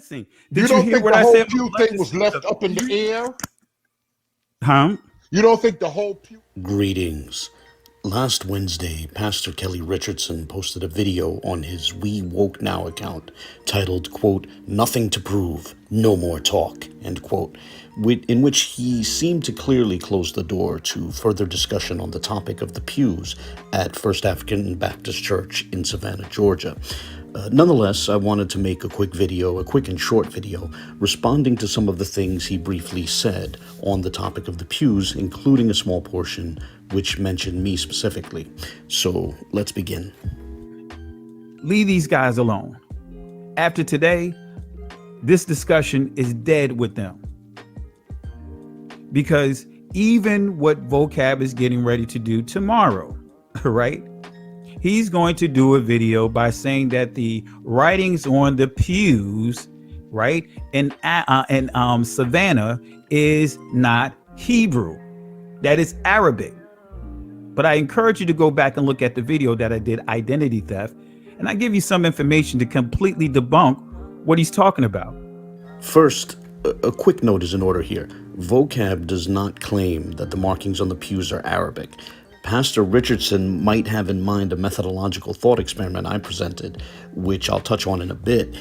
blessing. You Did you don't hear think what the I whole said? pew thing was left up in the air? Huh? You don't think the whole pew? Greetings. Last Wednesday, Pastor Kelly Richardson posted a video on his We Woke Now account titled, quote, "Nothing to prove, no more talk," end quote, in which he seemed to clearly close the door to further discussion on the topic of the pews at First African Baptist Church in Savannah, Georgia. Nonetheless, I wanted to make a quick and short video, responding to some of the things he briefly said on the topic of the pews, including a small portion which mentioned me specifically. So let's begin. Leave these guys alone. After today, this discussion is dead with them. Because even what Vocab is getting ready to do tomorrow, right? He's going to do a video by saying that the writings on the pews, right, in Savannah is not Hebrew. That is Arabic. But I encourage you to go back and look at the video that I did, Identity Theft, and I give you some information to completely debunk what he's talking about. First, a quick note is in order here. Vocab does not claim that the markings on the pews are Arabic. Pastor Richardson might have in mind a methodological thought experiment I presented, which I'll touch on in a bit.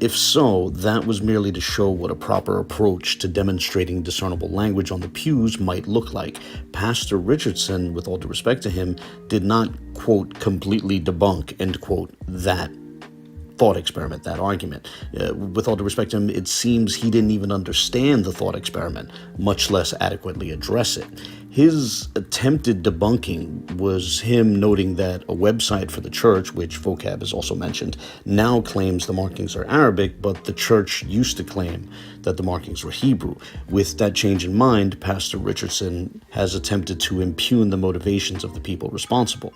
If so, that was merely to show what a proper approach to demonstrating discernible language on the pews might look like. Pastor Richardson, with all due respect to him, did not, quote, completely debunk, end quote, that thought experiment, that argument. With all due respect to him, it seems he didn't even understand the thought experiment, much less adequately address it. His attempted debunking was him noting that a website for the church, which Vocab has also mentioned, now claims the markings are Arabic, but the church used to claim that the markings were Hebrew. With that change in mind, Pastor Richardson has attempted to impugn the motivations of the people responsible.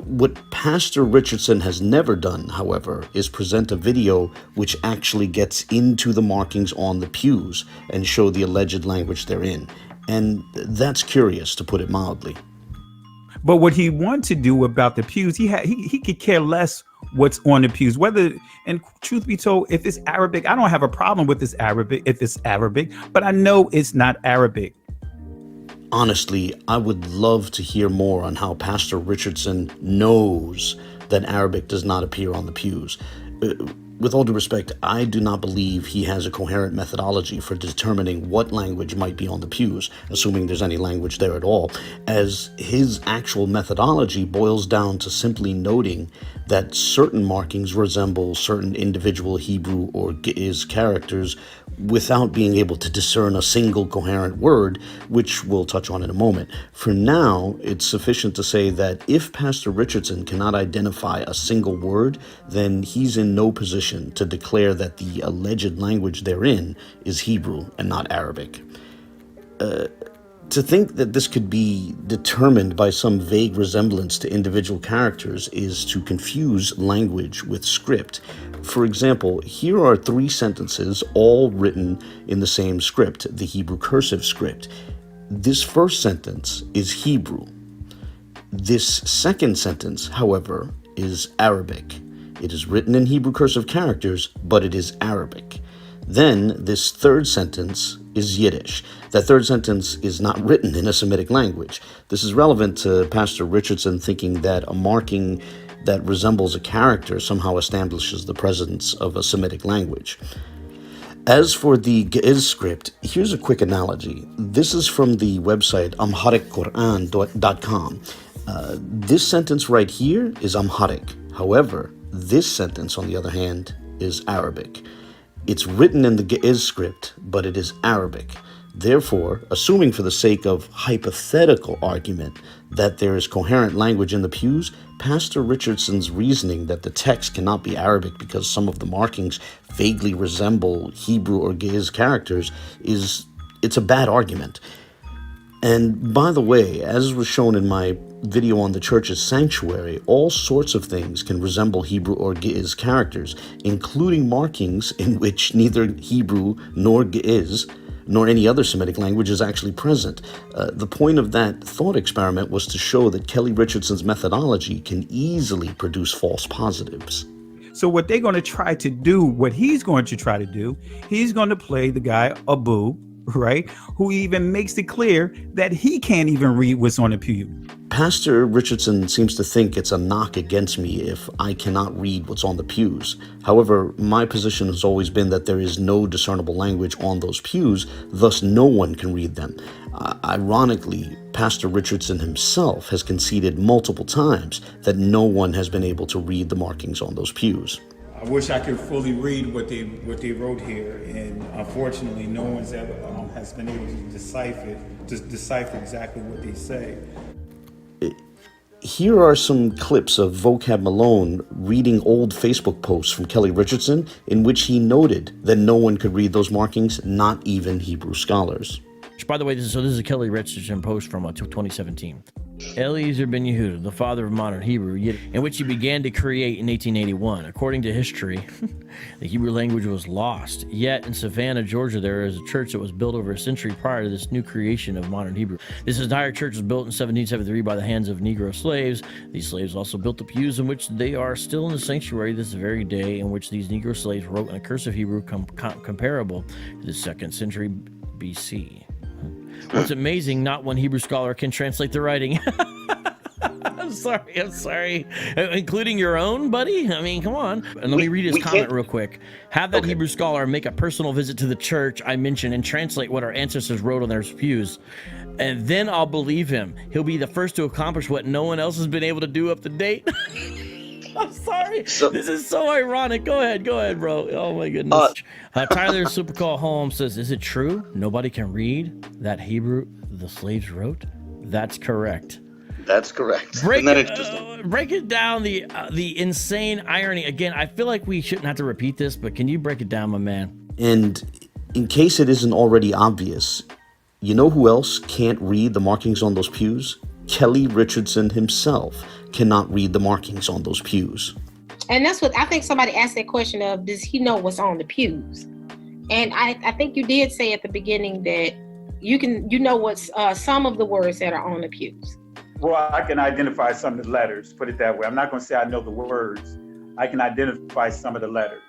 What Pastor Richardson has never done, however, is present a video which actually gets into the markings on the pews and show the alleged language they're in. And that's curious, to put it mildly. But what he wants to do about the pews, he could care less what's on the pews. Whether, and truth be told, if it's Arabic, I don't have a problem with this Arabic, if it's Arabic, but I know it's not Arabic. Honestly, I would love to hear more on how Pastor Richardson knows that Arabic does not appear on the pews. With all due respect, I do not believe he has a coherent methodology for determining what language might be on the pews, assuming there's any language there at all, as his actual methodology boils down to simply noting that certain markings resemble certain individual Hebrew or Ge'ez characters without being able to discern a single coherent word, which we'll touch on in a moment. For now, it's sufficient to say that if Pastor Richardson cannot identify a single word, then he's in no position to declare that the alleged language therein is Hebrew and not Arabic. To think that this could be determined by some vague resemblance to individual characters is to confuse language with script. For example, here are 3 sentences, all written in the same script, the Hebrew cursive script. This first sentence is Hebrew. This second sentence, however, is Arabic. It is written in Hebrew cursive characters, but it is Arabic. Then this third sentence is Yiddish. That third sentence is not written in a Semitic language. This is relevant to Pastor Richardson thinking that a marking that resembles a character somehow establishes the presence of a Semitic language. As for the Ge'ez script, here's a quick analogy. This is from the website amharicquran.com. This sentence right here is Amharic. However, this sentence, on the other hand, is Arabic. It's written in the Ge'ez script, but it is Arabic. Therefore, assuming for the sake of hypothetical argument that there is coherent language in the pews, Pastor Richardson's reasoning that the text cannot be Arabic because some of the markings vaguely resemble Hebrew or Ge'ez characters it's a bad argument. And by the way, as was shown in my video on the church's sanctuary, all sorts of things can resemble Hebrew or Ge'ez characters, including markings in which neither Hebrew nor Ge'ez nor any other Semitic language is actually present. The point of that thought experiment was to show that Kelly Richardson's methodology can easily produce false positives. So what they're going to try to do, what he's going to try to do, he's going to play the guy Abu, right? Who even makes it clear that he can't even read what's on the pew. Pastor Richardson seems to think it's a knock against me if I cannot read what's on the pews. However, my position has always been that there is no discernible language on those pews, thus no one can read them. Ironically, Pastor Richardson himself has conceded multiple times that no one has been able to read the markings on those pews. I wish I could fully read what they wrote here, and unfortunately, no one's ever has been able to decipher exactly what they say. Here are some clips of Vocab Malone reading old Facebook posts from Kelly Richardson in which he noted that no one could read those markings, not even Hebrew scholars. By the way, this is a Kelly Richardson post from 2017. Eliezer ben Yehuda, the father of modern Hebrew, in which he began to create in 1881. According to history, the Hebrew language was lost. Yet in Savannah, Georgia, there is a church that was built over a century prior to this new creation of modern Hebrew. This entire church was built in 1773 by the hands of Negro slaves. These slaves also built the pews in which they are still in the sanctuary this very day, in which these Negro slaves wrote in a cursive Hebrew comparable to the 2nd century BC. What's amazing, not one Hebrew scholar can translate the writing. I'm sorry. Including your own, buddy? I mean, come on. And let me read his comment real quick. Have that Hebrew scholar make a personal visit to the church I mentioned and translate what our ancestors wrote on their pews. And then I'll believe him. He'll be the first to accomplish what no one else has been able to do up to date. I'm sorry. This is so ironic. Go ahead, bro. Oh, my goodness. Tyler Supercall Holmes says, is it true nobody can read that Hebrew the slaves wrote? That's correct. That's correct. Break it down, the insane irony. Again, I feel like we shouldn't have to repeat this, but can you break it down, my man? And in case it isn't already obvious, you know who else can't read the markings on those pews? Kelly Richardson himself cannot read the markings on those pews. And that's what I think somebody asked that question of, does he know what's on the pews? And I think you did say at the beginning that you know what's some of the words that are on the pews. Well, I can identify some of the letters, put it that way. I'm not going to say I know the words. I can identify some of the letters.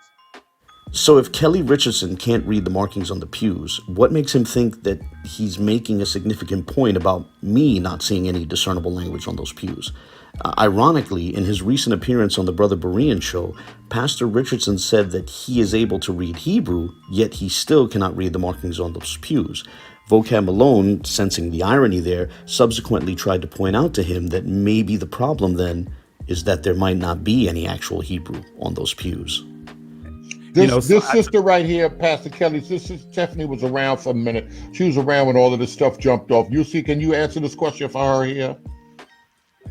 So if Kelly Richardson can't read the markings on the pews, what makes him think that he's making a significant point about me not seeing any discernible language on those pews? Ironically, in his recent appearance on the Brother Berean show, Pastor Richardson said that he is able to read Hebrew, yet he still cannot read the markings on those pews. Vocab Malone, sensing the irony there, subsequently tried to point out to him that maybe the problem then is that there might not be any actual Hebrew on those pews. This sister right here, Pastor Kelly, sister Stephanie was around for a minute. She was around when all of this stuff jumped off. Can you answer this question for her here?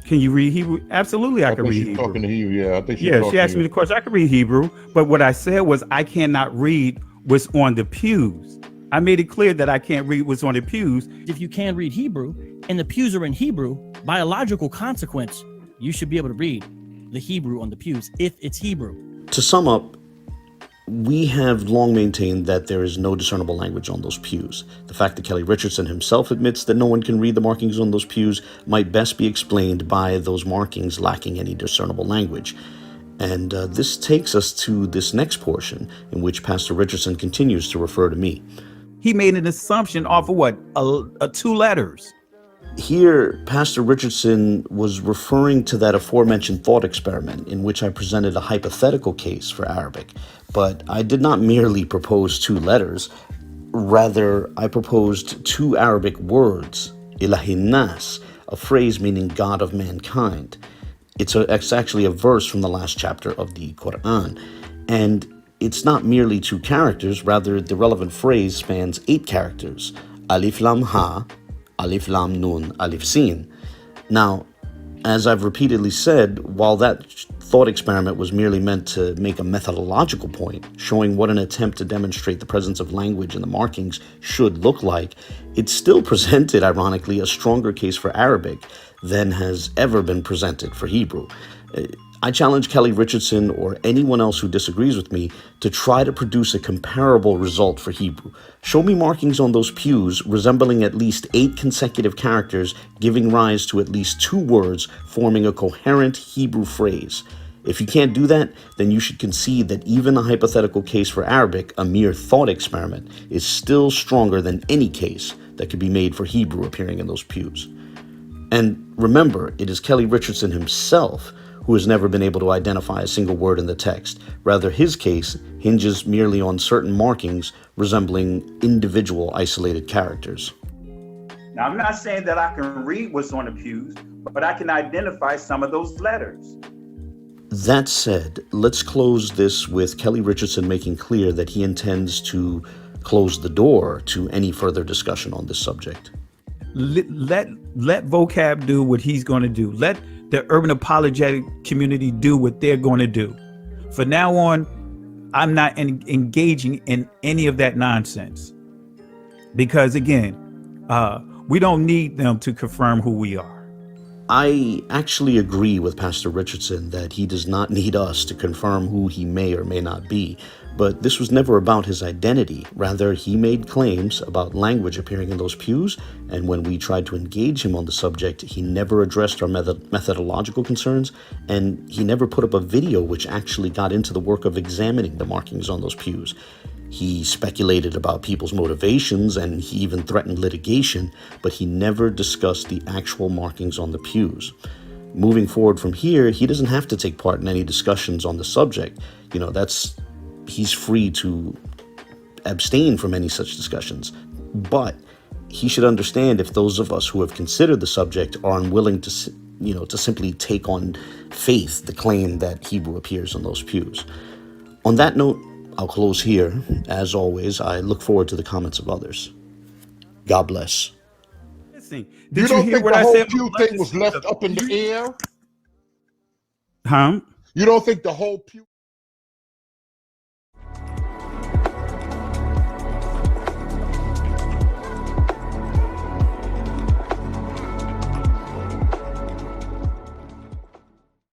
Can you read Hebrew? Absolutely, I can read Hebrew. Talking to you, yeah. I think she asked me the question. I can read Hebrew, but what I said was I cannot read what's on the pews. I made it clear that I can't read what's on the pews. If you can read Hebrew and the pews are in Hebrew, by a logical consequence, you should be able to read the Hebrew on the pews if it's Hebrew. To sum up, we have long maintained that there is no discernible language on those pews. The fact that Kelly Richardson himself admits that no one can read the markings on those pews might best be explained by those markings lacking any discernible language. And this takes us to this next portion in which Pastor Richardson continues to refer to me. He made an assumption off of what? Two letters. Here, Pastor Richardson was referring to that aforementioned thought experiment in which I presented a hypothetical case for Arabic. But I did not merely propose two letters. Rather, I proposed two Arabic words, Ilahin Nas, a phrase meaning God of mankind. It's actually a verse from the last chapter of the Quran. And it's not merely two characters, rather the relevant phrase spans 8 characters. Alif Lam Ha, Alif Lam Nun, Alif Sin. Now, as I've repeatedly said, while that thought experiment was merely meant to make a methodological point, showing what an attempt to demonstrate the presence of language in the markings should look like, it still presented, ironically, a stronger case for Arabic than has ever been presented for Hebrew. I challenge Kelly Richardson or anyone else who disagrees with me to try to produce a comparable result for Hebrew. Show me markings on those pews resembling at least 8 consecutive characters, giving rise to at least 2 words forming a coherent Hebrew phrase. If you can't do that, then you should concede that even a hypothetical case for Arabic, a mere thought experiment, is still stronger than any case that could be made for Hebrew appearing in those pews. And remember, it is Kelly Richardson himself who has never been able to identify a single word in the text. Rather, his case hinges merely on certain markings resembling individual isolated characters. Now, I'm not saying that I can read what's on the pews, but I can identify some of those letters. That said, let's close this with Kelly Richardson making clear that he intends to close the door to any further discussion on this subject. Let vocab do what he's going to do. Let the urban apologetic community do what they're going to do. From now on, I'm not engaging in any of that nonsense. Because again, we don't need them to confirm who we are. I actually agree with Pastor Richardson that he does not need us to confirm who he may or may not be, but this was never about his identity. Rather, he made claims about language appearing in those pews, and when we tried to engage him on the subject, he never addressed our methodological concerns, and he never put up a video which actually got into the work of examining the markings on those pews. He speculated about people's motivations, and he even threatened litigation, but he never discussed the actual markings on the pews. Moving forward from here, he doesn't have to take part in any discussions on the subject. He's free to abstain from any such discussions. But he should understand if those of us who have considered the subject are unwilling to simply take on faith the claim that Hebrew appears on those pews. On that note, I'll close here. As always, I look forward to the comments of others. God bless. Listen, you don't think the whole pew thing was left up in the air? Huh? You don't think the whole pew...